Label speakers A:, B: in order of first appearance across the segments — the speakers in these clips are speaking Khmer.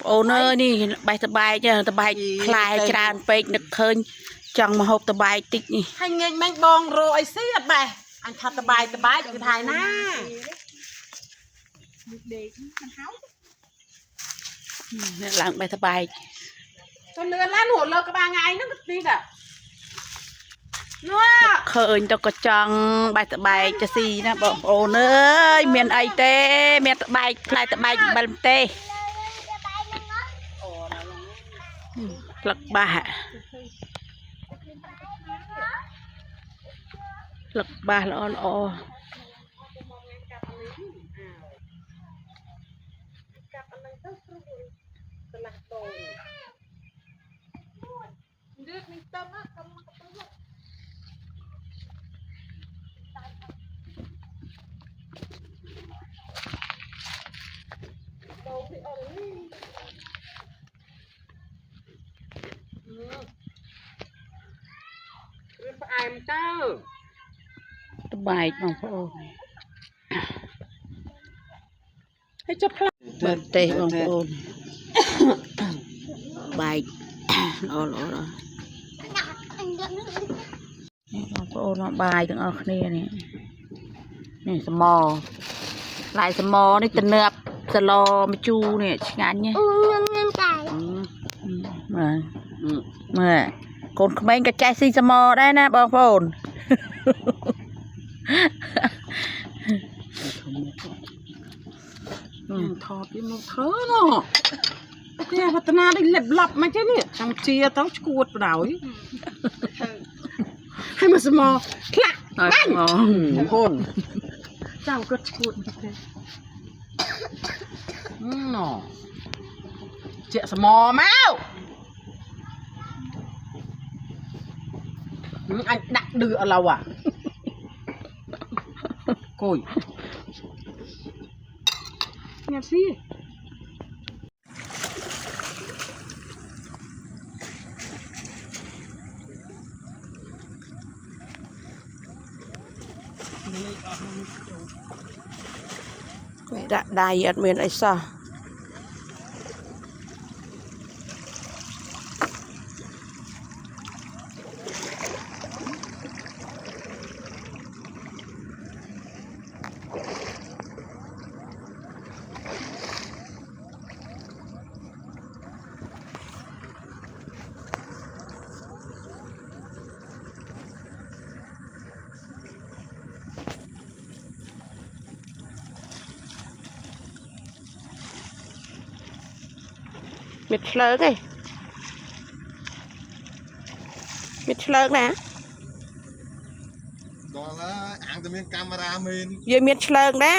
A: អូនអើយនេះបាយតបាយចាតបាយខ្លាយច្រើនពេកនឹកឃើញចង់មកហូបតបាយតិចនេះ
B: ហើយងាយមិញបងរកអីស៊ីអត់បែសអញថាតបាយគឺថៃណា
A: នេះឡើងបាយតបាយ
B: ទៅលឿនឡានហួរលើក្បាលថ្ងៃហ្នឹងក៏ទីដែរនោះ
A: ឃើញទៅក៏ចង់បាយតបាយចាស៊ីណាបងប្អូនអើយមានអីទេមានតបាយផ្លែតបាយបិលទេផ្លឹកបាសផ្លឹកបាសល្អល្អ
B: ផ្អែមទៅ
A: តបាយបងប្អូន
B: ហើយចាប់ផ្លាស់
A: មើលទេបងប្អូនបាយល្អល្អបងប្អូនមកបាយទាំងអស់គ្នានេះនេះសមផ្លែសមនេះទំនើបសឡម្ជូរនេះឆ្ងាញ់ណាមើលកូនក្មេងក៏ចេះស៊ីសមដែរណាបងប្អូន
B: ថតវាមកធ្វើណោះគេវឌ្ឍនានេះលិបឡប់មកចេះនេះចង់ជាទៅឈួតបដ ாய் ហើយមកសមខ្លះបាញ់បងប្អូនចៅគាត់ឈួតមកទេណោះជាសមមកអញដាក់ឌឺឥឡូវគួយញ៉ាំស៊ី
A: ដាក់ដៃអត់មានអីសោះមានឆ្លើងទេមានឆ្លើងណា
C: ដល់ហើយអាងតែមានកាមេរ៉ាមែន
A: យើងមានឆ្លើងណា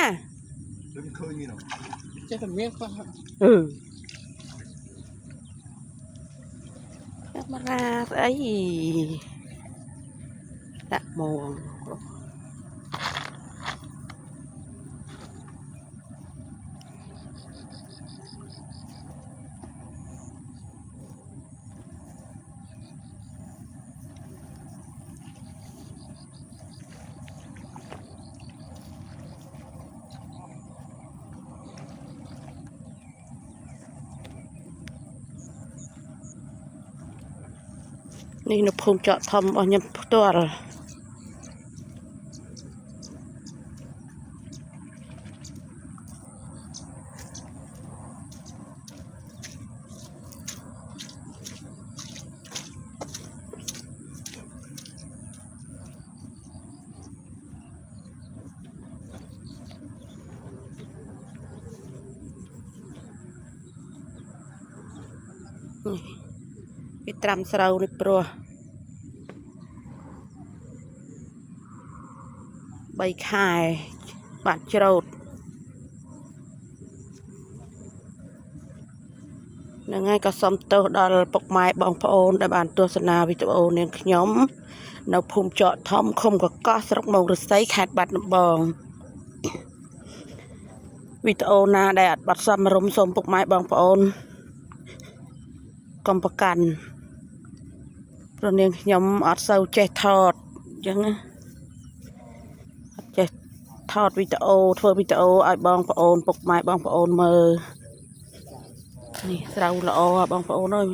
C: ដូចឃើញមាន
B: ចេះតែមានខ្លះ
A: កាមេរ៉ាស្អីដាក់ហ្មងនេះនៅភូមិចកធំរបស់ខ្ញុំផ្ទាល់គេត្រាំស្រូវនេះព្រោះ3 ខែបាត់ច្រូតហ្នឹងហើយក៏សូមទោសដល់ពុកម៉ែបងប្អូនដែលបានទស្សនាវីដេអូនាងខ្ញុំនៅភូមិចកធំឃុំកកោះស្រុកមោងរស័យខេត្តបាត់ដំបងវីដេអូណាដែលអត់បាត់សមរម្យសូមពុកម៉ែបងប្អូនកុំប្រកាន់ព្រោះនាងខ្ញុំអត់សូវចេះថតអញ្ចឹងណាអត់ចេះថតវីដេអូធ្វើវីដេអូឲ្យបងប្អូនពុកម៉ែបងប្អូនមើល นี่เราละออบางปะโอนเอ้ย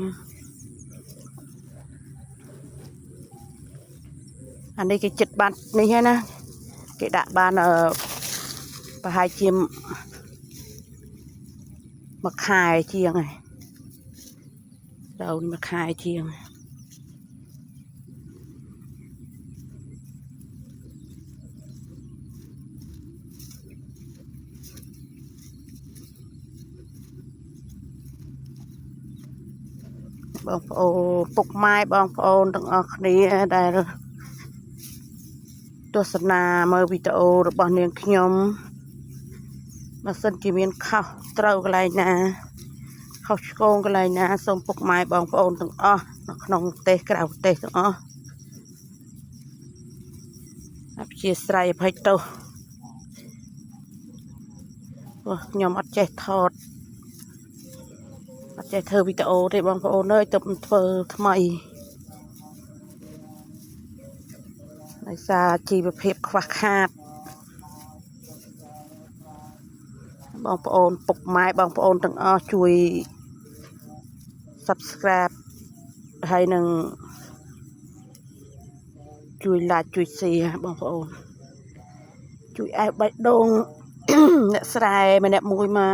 A: อันนี้cái chật bàn này ha nè cái đạ bàn ở và hai chim mặc hai chiêng này đầu mặc hai chiêng bong phô phục mai bong phô từng ở đây đây rồiตัวสนาเมื่อวิดีโอระบาดเนียงขยมมาสันจิเมียนข้าวเต้ากันเลยนะข้าวชโกงกันเลยนะส่งปกไม้บองพระองค์ตั้งอ้อขนมเตะกระดาษเตะตั้งอ้ออับเชียสไลไปโตยอมอัดใจทอดอัดใจเธอวิดีโอได้บองพระองค์เลยตบเธอทำไมในซาจีประเภทควักขาดบางปอนปกไม้บางปอนตั้งอ้อช่วย subscribe ให้หนึ่งช่วยไลค์ช่วยแชร์บางปอนช่วยไอ้ใบดง เนี่ยสไลด์มันเนี่ยมวยมา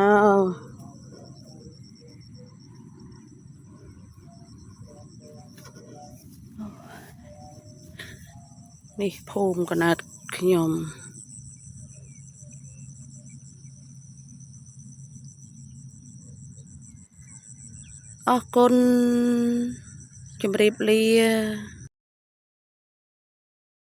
A: นี่พูมกันนะขยมอ๋อคนจำเรียบเรีย